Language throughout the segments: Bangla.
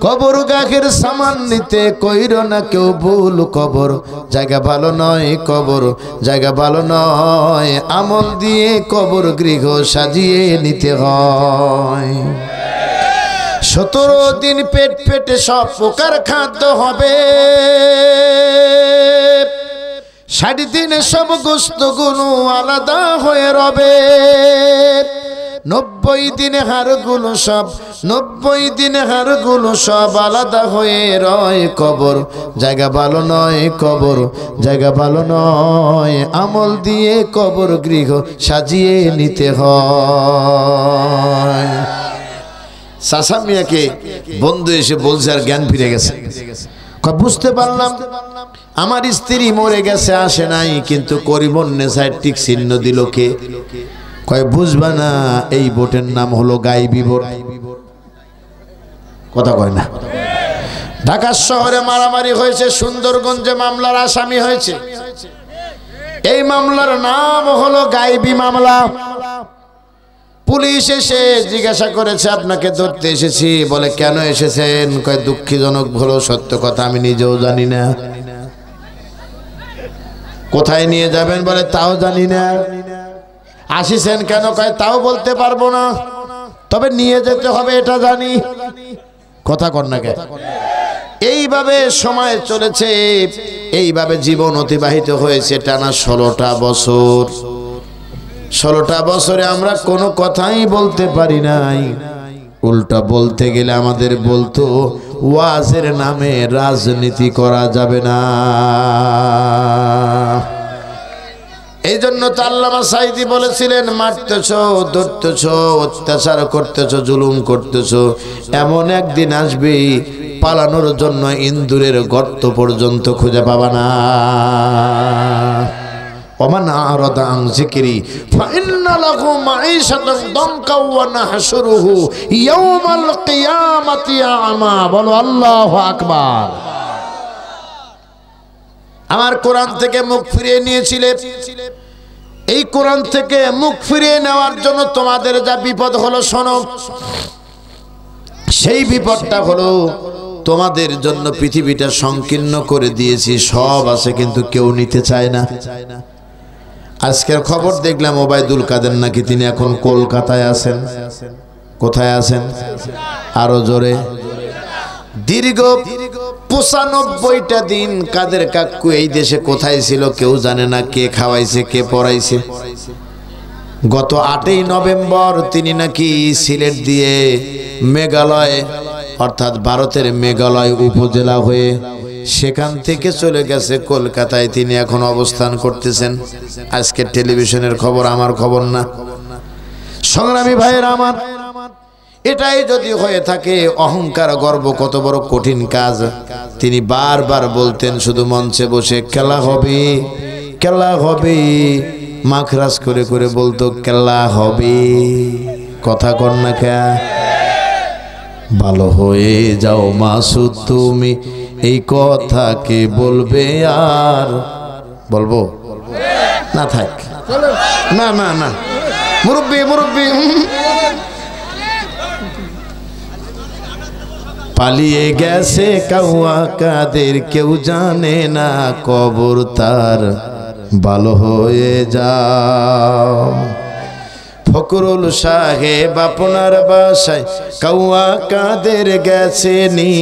কবর গাখের সামান নিতে কইর না কেউ ভুল। কবর জায়গা ভালো নয়, কবর জায়গা ভালো নয়। আমল দিয়ে কবর গৃহ সাজিয়ে নিতে হয়। 17 দিন পেট পেটে সব প্রকার খাদ্য হবে। 60 দিনে সব গোস্তগুলো আলাদা হয়ে রবে। 90 দিনে হাড়গুলো সব 90 দিনে হাড়গুলো সব আলাদা হয়ে রয়। কবর জায়গা ভালো নয়, কবর জায়গা ভালো নয়। আমল দিয়ে কবর গৃহ সাজিয়ে নিতে হয়। চাচা মিয়াকে বন্ধু এসে বলছে, আর জ্ঞান ফিরে গেছে। বুঝতে পারলাম আমার স্ত্রী মরে গেছে, আসে নাই, কিন্তু করিমন্নেসায় টিক চিহ্ন দিল কে? কয় বুঝবা না, এই ভোটের নাম হলো গায়েবী ভোট। কথা কয় না। ঢাকা শহরে মারামারি হয়েছে, সুন্দরগঞ্জে মামলার আসামি হয়েছে। এই মামলার নাম হলো গায়েবী মামলা। পুলিশ এসে জিজ্ঞাসা করেছে, আপনাকে ধরতে এসেছি। বলে কেন এসেছেন? কয় দুঃখজনক হলো সত্য কথা আমি নিজেও জানি না। কোথায় নিয়ে যাবেন? বলে তাও জানি না। আসিছেন কেন? কয় তাও বলতে পারবো না, তবে নিয়ে যেতে হবে এটা জানি। কথা কর না কে? এইভাবে সময় চলেছে, এইভাবে জীবন অতিবাহিত হয়েছে টানা 16টা বছর। 16টা বছরে আমরা কোনো কথাই বলতে পারি নাই। উল্টা বলতে গেলে আমাদের বলতো ওয়াজের নামে রাজনীতি করা যাবে না। এই জন্য তো আল্লামা সাঈদী বলেছিলেন, মারতেছো, ধরতেছো, অত্যাচার করতেছো, জুলুম করতেছো, এমন একদিন আসবে পালানোর জন্য ইন্দুরের গর্ত পর্যন্ত খুঁজে পাবা না। ওমান আরাদা আন যিকরি ফাইন্না লাহু মাঈশাতান দানকা ওয়া নাহশুরুহু ইয়াওমাল কিয়ামাতি আ'মা। বলো আল্লাহু আকবার। আমার কোরআন থেকে মুখ ফিরিয়ে নিয়েছিলে, এই কোরআন থেকে মুখ ফিরিয়ে নেওয়ার জন্য তোমাদের যা বিপদ হলো শোনো। সেই বিপদটা হলো তোমাদের জন্য পৃথিবীটা সংকীর্ণ করে দিয়েছি। সব আছে কিন্তু কেউ নিতে চায় না। আজকের খবর দেখলাম ওবায়দুল কাদের নাকি তিনি এখন কলকাতায় আছেন। কোথায় আছেন? আরো জোরে। দীর্ঘ 95টা দিন কাদের কাকু এই দেশে কোথায় ছিল কেউ জানে না। কে খাওয়াইছে, কে পড়াইছে? গত 8ই নভেম্বর তিনি নাকি সিলেট দিয়ে মেঘালয়, অর্থাৎ ভারতের মেঘালয় উপজেলা হয়ে সেখান থেকে চলে গেছে কলকাতায়। তিনি এখন অবস্থান করতেছেন। আজকের টেলিভিশনের খবর, আমার খবর না। সংগ্রামী ভাইয়েরা আমার, এটাই যদি হয়ে থাকে অহংকার গর্ব কত বড় কঠিন কাজ। তিনি বারবার বলতেন, শুধু মঞ্চে বসে খেলা হবে, খেলা হবে, মাখরাজ করে করে বলতো খেলা হবে। কথা কর না কে? ভালো হয়ে যাও মাসুদ তুমি, এই কথা কে বলবে? আর বলবো না, থাক না না না, মুরব্বি মুরব্বি। পালিয়ে গেছে কাউয়া কাদের, কেউ জানে না কবর তার। ভালো হয়ে যাও। ফকরুল সাহেব আপনার বাসায় কাউয়া কাদের গেছেনি,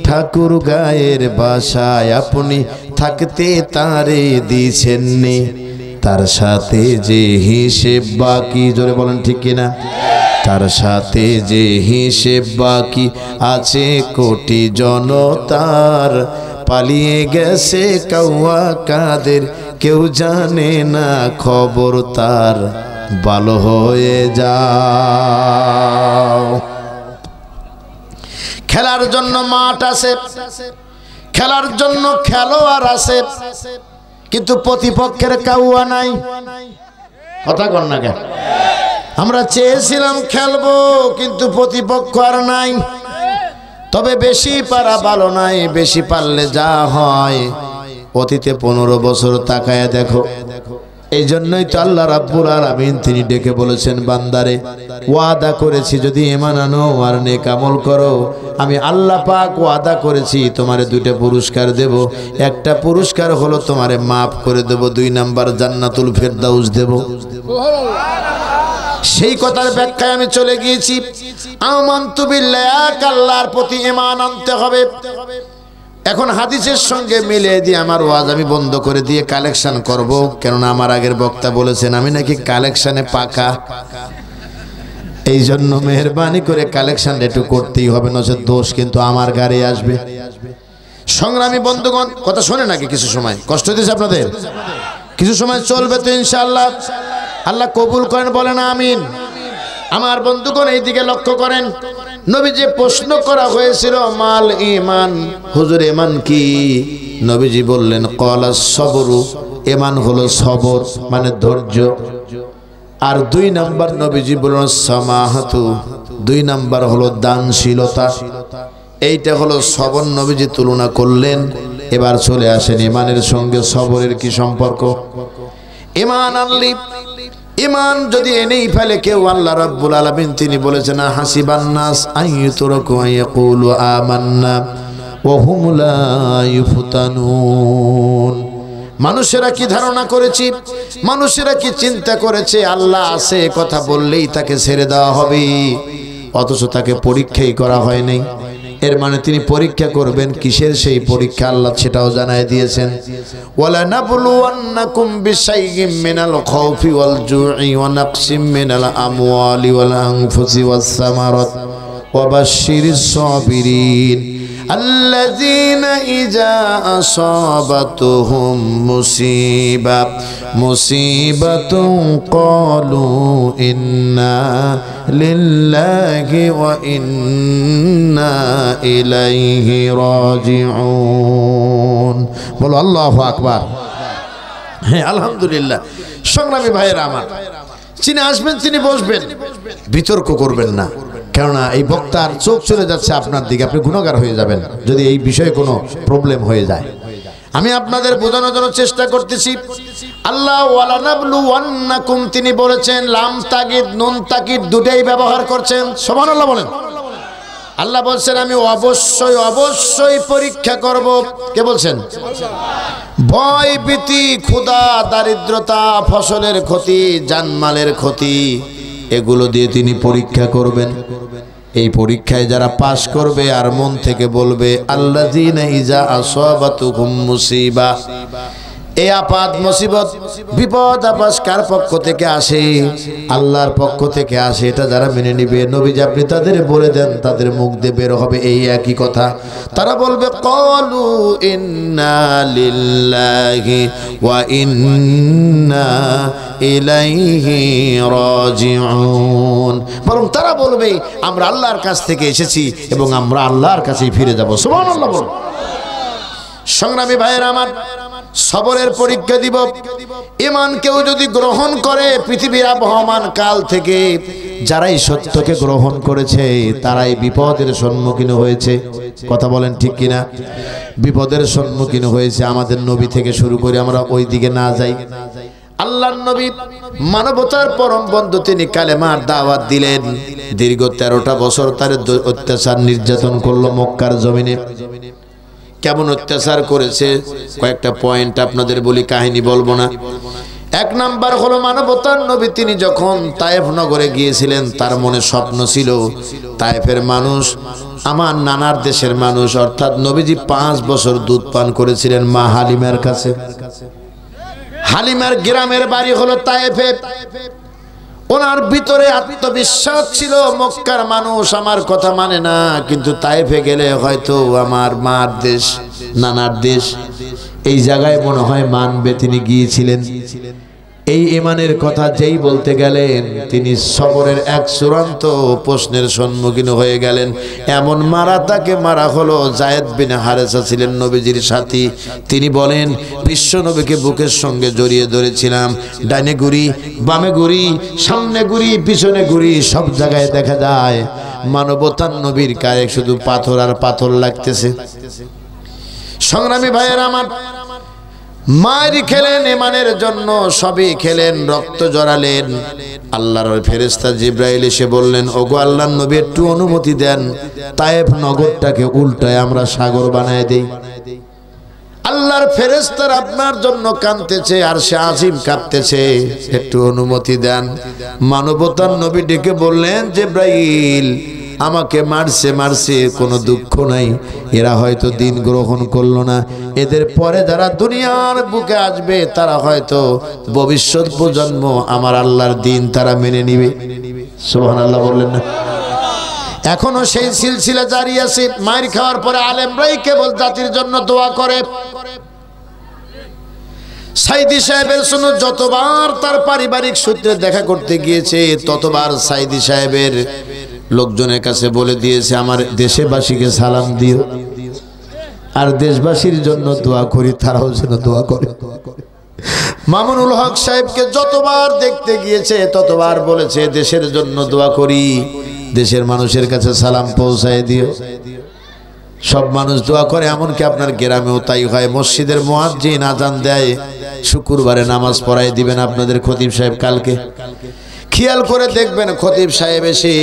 ঠাকুর গায়ের বাসায় আপনি থাকতে তারে দিছেননি। তার সাথে যে হিসেব বাকি, জোরে বলেন ঠিক কিনা? তার সাথে যে হিসেব বাকি আছে কোটি জনতার। পালিয়ে গেছে কাউয়া কাদের, কেউ জানে না খবর তার। ভালো হয়ে যাও। খেলার জন্য মাঠ আছে, খেলার জন্য খেলোয়াড় আছে, কিন্তু প্রতিপক্ষের কাউয়া নাই। কথা কর না কেন? আমরা চেয়েছিলাম খেলবো, কিন্তু প্রতিপক্ষ আর নাই। তবে বেশি পারা ভালো নাই, বেশি পারলে যা হয়। অতীতে 15 বছর তাকায় দেখো, এই জন্যই তো আল্লাহ রাব্বুল আলামিন তিনি ডেকে বলেছেন, বান্দারে ওয়াদা করেছি যদি ঈমান আনো আর নেক আমল করো, আমি আল্লাহ পাক ওয়াদা করেছি তোমারে দুইটা পুরস্কার দেব। একটা পুরস্কার হলো তোমারে মাফ করে দেব, 2 নাম্বার জান্নাতুল ফেরদাউস দেব। সেই কথার ব্যাখ্যায় আমি চলে গিয়েছি। আমানতু বিল্লাহ, এক আল্লাহর প্রতি ঈমান আনতে হবে। এখন হাদিসের সঙ্গে মিলিয়ে দিয়ে আমার ওয়াজ আমি বন্ধ করে দিয়ে কালেকশন করব, কেননা আমার আগের বক্তা বলেছেন আমি নাকি কালেকশনে পাকা। এই জন্য মেহেরবানি করে কালেকশন একটু করতেই হবে, নচেত দোষ কিন্তু আমার গাড়ি আসবে। সংগ্রামী বন্ধুগণ, কথা শোনে নাকি? কিছু সময় কষ্ট হইতেছে আপনাদের, কিছু সময় চলবে তো ইনশাআল্লাহ। আল্লাহ কবুল করেন, বলেন আমিন। আমার বন্ধুগণ এই দিকে লক্ষ্য করেন, নবীজি প্রশ্ন করা হয়েছিল মাল ঈমান, হুজুর ঈমান কি? নবীজি বললেন ক্বালা সবরু, ঈমান হলো সবর মানে ধৈর্য। আর 2 নাম্বার নবীজি বললেন সামাহাতু, 2 নাম্বার হলো দানশীলতা। এইটা হলো সবর, নবীজি তুলনা করলেন। এবার চলে আসেন ঈমানের সঙ্গে সবরের কি সম্পর্ক। ঈমান আনলি, ঈমান যদি এনেই ফেলে কেউ, আল্লাহ রাব্বুল আলামিন তিনি বলেছেন হাসিবান নাস আইয়ুতরাকু আইয়াকুলু আমান্না ওয়া হুম লা ইফতানুন। মানুষেরা কি ধারণা করেছে, মানুষেরা কি চিন্তা করেছে আল্লাহ আছে কথা বললেই তাকে ছেড়ে দেওয়া হবে, অথচ তাকে পরীক্ষাই করা হয় নাই। এর মানে তিনি পরীক্ষা করবেন, কিসের সেই পরীক্ষা আল্লাহ সেটাও জানায় দিয়েছেন। ওয়ালা নাবলুওয়ান্নাকুম বিশাইইম মিনাল খাউফি ওয়াল জুই ওয়া নাকসিম মিনাল আমওয়ালি ওয়াল আনফুসি ওয়াস সামারাত ওয়া বাশশিরিস সাবিরিন আল্লাযীনা ইযা আসাবাতুহুম মুসিবাতুন ক্বালু ইন্না লিল্লাহি ওয়া ইন্না ইলাইহি রাজিউন। বলো আল্লাহু আকবার। হ্যাঁ আলহামদুলিল্লাহ। সংগ্রামী ভাইয়েরা আমার, যিনি আসবেন তিনি বসবেন, বিতর্ক করবেন না, কেননা এই বক্তার চোখ চলে যাচ্ছে আপনার দিকে, আপনি গুনাহগার হয়ে যাবেন যদি এই বিষয়ে কোনো প্রবলেম হয়ে যায়। আমি আপনাদের বোঝানোর জন্য চেষ্টা করতেছি। আল্লাহ ওয়ালা নাবলুওয়ান্নাকুম তিনি বলেছেন, লাম তাকিদ নুন তাকিদ দুটেই ব্যবহার করছেন, সুবহানাল্লাহ বলেন। আল্লাহ বলছেন আমি অবশ্যই অবশ্যই পরীক্ষা করব। কে বলছেন? ভয় ভীতি, ক্ষুধা, দারিদ্রতা, ফসলের ক্ষতি, জানমালের ক্ষতি, এগুলো দিয়ে তিনি পরীক্ষা করবেন। এই পরীক্ষায় যারা পাশ করবে আর মন থেকে বলবে আল্লাযীনা ইযা আসাবাতুহুম মুসিবা, এই আপাত মুসিবত বিপদ আপদ কার পক্ষ থেকে আসে? আল্লাহর পক্ষ থেকে আসে। এটা যারা মেনে নিবে, নবীজি আপনি তাদের বলে দেন, তাদের মুখ দিয়ে বের হবে এই একই কথা। তারা বলবে ক্বালু ইন্না লিল্লাহি ওয়া ইন্না ইলাইহি রাজিউন। বরং তারা বলবে আমরা আল্লাহর কাছ থেকে এসেছি এবং আমরা আল্লাহর কাছেই ফিরে যাব। সুবহানাল্লাহ বলুন। সংগ্রামী ভাইয়েরা আমার, সবরের পরীক্ষা দিব। ঈমান কেউ যদি গ্রহণ করে, পৃথিবীর আবহমান কাল থেকে যারাই সত্যকে গ্রহণ করেছে তারাই বিপদের সম্মুখীন হয়েছে। কথা বলেন ঠিক কিনা? বিপদের সম্মুখীন হয়েছে। আমাদের নবী থেকে শুরু করে আমরা ওই দিকে না যাই। আল্লাহর নবী মানবতার পরম বন্ধু, তিনি কালেমার দাওয়াত দিলেন। দীর্ঘ 13টা বছর তার অত্যাচার নির্যাতন করলো মক্কার জমিনে। কেমন অত্যাচার করেছে কয়েকটা পয়েন্ট আপনাদের বলি, কাহিনী বলবো না। 1 নাম্বার হলো মানবতার নবী তিনি যখন তায়েফ নগরে গিয়েছিলেন, তার মনে স্বপ্ন ছিল তায়েফের মানুষ আমার নানার দেশের মানুষ, অর্থাৎ নবীজি 5 বছর দুধ পান করেছিলেন মা হালিমার কাছে। হালিমার গ্রামের বাড়ি হলো তায়েফে। ওনার ভিতরে আত্মবিশ্বাস ছিল মক্কার মানুষ আমার কথা মানে না, কিন্তু তায়েফে গেলে হয়তো আমার মার দেশ, নানার দেশ, এই জায়গায় মনে হয় মানবে। তিনি গিয়েছিলেন। এই ঈমানের কথা যেই বলতে গেলেন, তিনি সবরের এক চূড়ান্ত প্রশ্নের সম্মুখীন হয়ে গেলেন। এমন মারা তাকে মারা হলো। যায়েদ বিন হারেসা ছিলেন নবীজির সাথী। তিনি বলেন বিশ্ব নবীকে বুকের সঙ্গে জড়িয়ে ধরেছিলাম, ডানে ঘুরি, বামে ঘুরি, সামনে ঘুরি, পিছনে ঘুরি, সব জায়গায় দেখা যায় মানবতার নবীর গায়ে শুধু পাথর আর পাথর লাগতেছে। সংগ্রামী ভাইয়েরা আমার, মার খেলেন ইমানের জন্য, সবই খেলেন, রক্ত জড়ালেন। আল্লাহর ফেরেশতা জিবরাইল এসে বললেন, ওগো আল্লাহর নবী একটু অনুমতি দেন, তায়েফ নগরটাকে উল্টায় আমরা সাগর বানায় দেই। আল্লাহর ফেরেশতারা আপনার জন্য কাঁদতেছে, আর সে আজিম কাঁপতেছে, একটু অনুমতি দেন। মানবতার নবী ডেকে বললেন, জিবরাইল আমাকে মারছে কোনো দুঃখ নাই, এরা হয়তো দিন গ্রহণ করলো না, এদের পরে যারা দুনিয়ার বুকে আসবে তারা হয়তো ভবিষ্যৎ প্রজন্ম আমার আল্লাহর দিন তারা মেনে নিবে। সুবহানাল্লাহ বললেন না? এখনো সেই সিলসিলা জারি আছে। মার খাওয়ার পরে আলেমরাই কেবল জাতির জন্য দোয়া করে। সাইদি সাহেবের সঙ্গে যতবার তার পারিবারিক সূত্রে দেখা করতে গিয়েছে, ততবার সাইদি সাহেবের লোকজনের কাছে বলে দিয়েছে, আমার দেশবাসীকে সালাম দিও, আর দেশবাসীর জন্য দোয়া করি, তারাও যেন দোয়া করে। মামুনুল হক সাহেবকে যতবার দেখতে গিয়েছে ততবার বলেছে, দেশের জন্য দোয়া করি, দেশের মানুষের কাছে সালাম পৌঁছায় দিও। সব মানুষ দোয়া করে, এমনকি আপনার গ্রামেও তাই হয়। মসজিদের মুয়াজ্জিন আজান দেয়, শুক্রবারে নামাজ পড়াই দিবেন আপনাদের খতিব সাহেব কালকে। খেয়াল করে দেখবেন খতিব সাহেব এসে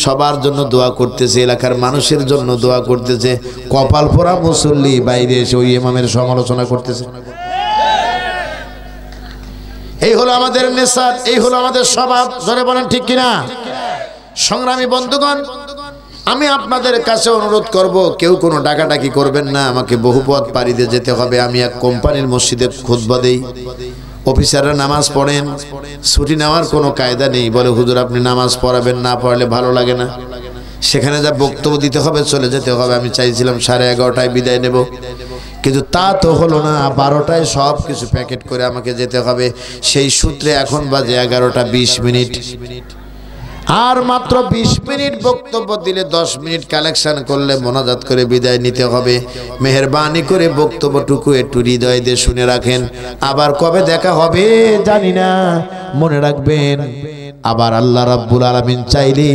সবার জন্য দোয়া করতেছে, এলাকার মানুষের জন্য দোয়া করতেছে। কপাল পোড়া মুসল্লি বাইরে এসে ওই ইমামের সমালোচনা করতেছে। এই হলো আমাদের নেশার, এই হলো আমাদের স্বভাব। জোরে বলেন ঠিক কিনা? সংগ্রামী বন্ধুগণ, আমি আপনাদের কাছে অনুরোধ করব, কেউ কোনো ডাকাডাকি করবেন না। আমাকে বহু পথ পাড়ি দিয়ে যেতে হবে। আমি এক কোম্পানির মসজিদে খুতবা দেই, অফিসাররা নামাজ পড়েন, ছুটি নেওয়ার কোনো কায়দা নেই। বলে হুজুর আপনি নামাজ পড়াবেন, না পড়ালে ভালো লাগে না। সেখানে যা বক্তব্য দিতে হবে চলে যেতে হবে। আমি চাইছিলাম 11:30টায় বিদায় নেব, কিন্তু তা তো হলো না। 12টায় সব কিছু প্যাকেট করে আমাকে যেতে হবে। সেই সূত্রে এখন বাজে 11:20। আর মাত্র 20 মিনিট বক্তব্য দিলে 10 মিনিট কালেকশন করলে মোনাজাত করে বিদায় নিতে হবে। মেহেরবানি করে বক্তব্যটুকু একটু হৃদয় দিয়ে শুনে রাখেন। আবার কবে দেখা হবে জানি না, মনে রাখবেন আবার আল্লাহ রাব্বুল আলামিন চাইলে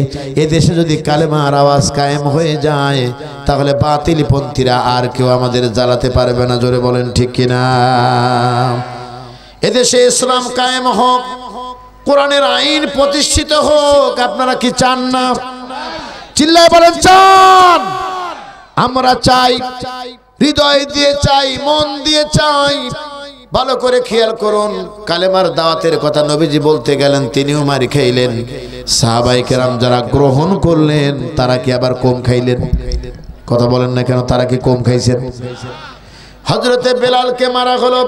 এদেশে যদি কালেমার আওয়াজ কায়েম হয়ে যায়, তাহলে বাতিল পন্থীরা আর কেউ আমাদের জ্বালাতে পারবে না। জোরে বলেন ঠিক কিনা? এদেশে ইসলাম কায়েম হোক, কোরআনের আইন প্রতিষ্ঠিত হোক। আপনারা কি চান না? চিল্লায় বলেন চান। আমরা চাই, হৃদয় দিয়ে চাই, মন দিয়ে চাই। ভালো করে খেয়াল করুন, কালেমার দাওয়াতের কথা নবীজি বলতে গেলেন, তিনিও মারি খাইলেন। সাহাবায়ে কেরাম যারা গ্রহণ করলেন তারা কি আবার কম খাইলেন? কথা বলেন না কেন? তারা কি কম খাইছেন? হযরতে বেলালকে মারা হলো,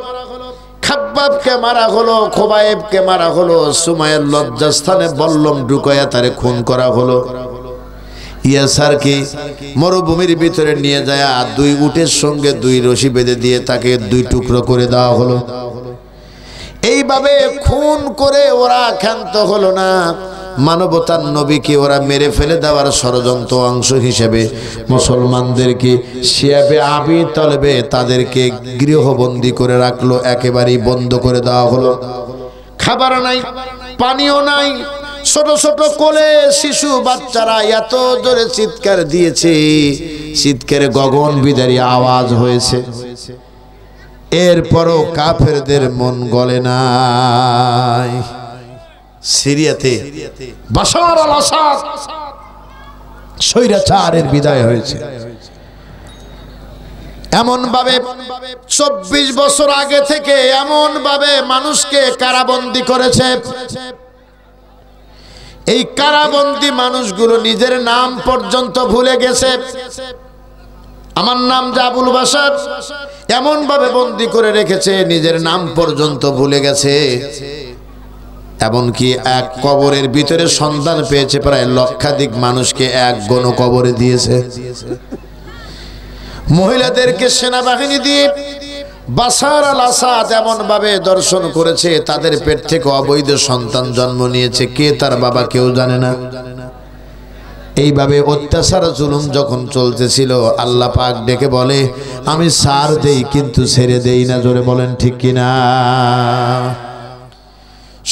খাব্বাবকে মারা হলো, খোবায়েবকে মারা হলো, সুমাইয়ের লজ্জাস্থানে বল্লম ঢুকায়া তারে খুন করা হলো। ইয়াসারকে মরুভূমির ভিতরে নিয়ে যায়, 2 উটের সঙ্গে 2 রশি বেঁধে দিয়ে তাকে 2 টুকরো করে দেওয়া হলো। এইভাবে খুন করে ওরা ক্ষান্ত হলো না। মানবতার নবীকে ওরা মেরে ফেলে দেওয়ার ষড়যন্ত্র অংশ হিসেবে মুসলমানদেরকে শিয়াবে আবি তলবে তাদেরকে গৃহবন্দী করে রাখলো, একেবারেই বন্ধ করে দেওয়া হলো। খাবার নাই, পানিও নাই। ছোট ছোট কোলে শিশু বাচ্চারা এত জোরে চিৎকার দিয়েছে, চিৎকারে গগন বিদারী আওয়াজ হয়েছে। এরপরও কাফেরদের মন গলে নাই। সিরিয়াতে বাশার আল আসাদ স্বৈরাচারের বিদায় হয়েছে। এমন ভাবে 24 বছর আগে থেকে এমন ভাবে মানুষকে কারাবন্দী করেছে। এই কারাবন্দী মানুষগুলো নিজের নাম পর্যন্ত ভুলে গেছে। আমার নাম আবুল বাশার, এমন ভাবে বন্দী করে রেখেছে নিজের নাম পর্যন্ত ভুলে গেছে। এমনকি এক কবরের ভিতরে সন্ধান পেয়েছে প্রায় লক্ষাধিক মানুষকে এক গণ কবরে দিয়েছে। মহিলাদেরকে সেনাবাহিনী দিয়ে বাশার আল আসাদ এমন ভাবে দর্শন করেছে, তাদের পেট থেকে অবৈধ সন্তান জন্ম নিয়েছে। কে তার বাবা কেউ জানে না। এইভাবে অত্যাচার জুলুম যখন চলতেছিল, আল্লাহ পাক ডেকে বলে, আমি সার দেই কিন্তু ছেড়ে দেই না। জোরে বলেন ঠিক কিনা?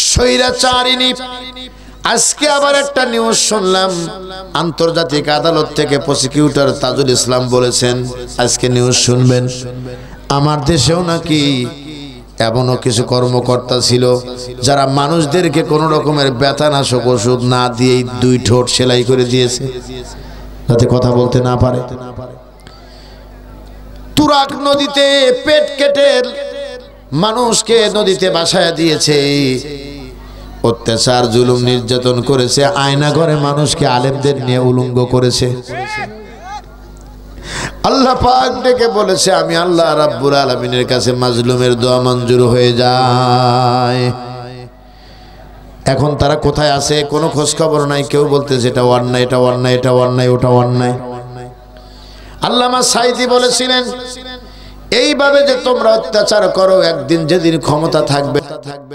স্বৈরাচারিণী। আজকে আবার একটা নিউজ শুনলাম, আন্তর্জাতিক আদালত থেকে প্রসিকিউটর তাজুল ইসলাম বলেছেন, আজকে নিউজ শুনবেন, আমার দেশেও নাকি এমনও কিছু কর্মকর্তা ছিল যারা মানুষদেরকে কোনো রকমের ব্যথানাশক ওষুধ না দিয়েই 2 ঠোঁট সেলাই করে দিয়েছে যাতে কথা বলতে না পারে। তুরাগ নদীতে পেট কেটে মানুষকে নদীতে ভাসায় দিয়েছে, অত্যাচার জুলুম নির্যাতন করেছে, আয়না ঘরে মানুষকে আলেমদের নিয়ে উলঙ্গ করেছে। আল্লাহ পাক ডেকে বলেছে আমি আল্লাহ রাব্বুল আলামিনের কাছে মাজলুমের দোয়া মঞ্জুর হয়ে যায়। এখন তারা কোথায় আছে কোনো খোঁজ খবর নাই। কেউ বলতেছে এটা অন্যায়, এটা অন্যায়, এটা অন্যায়, ওটা অন্যায়। আল্লামা সাঈদী বলেছিলেন এইভাবে যে তোমরা অত্যাচার করো, একদিন যেদিন ক্ষমতা থাকবে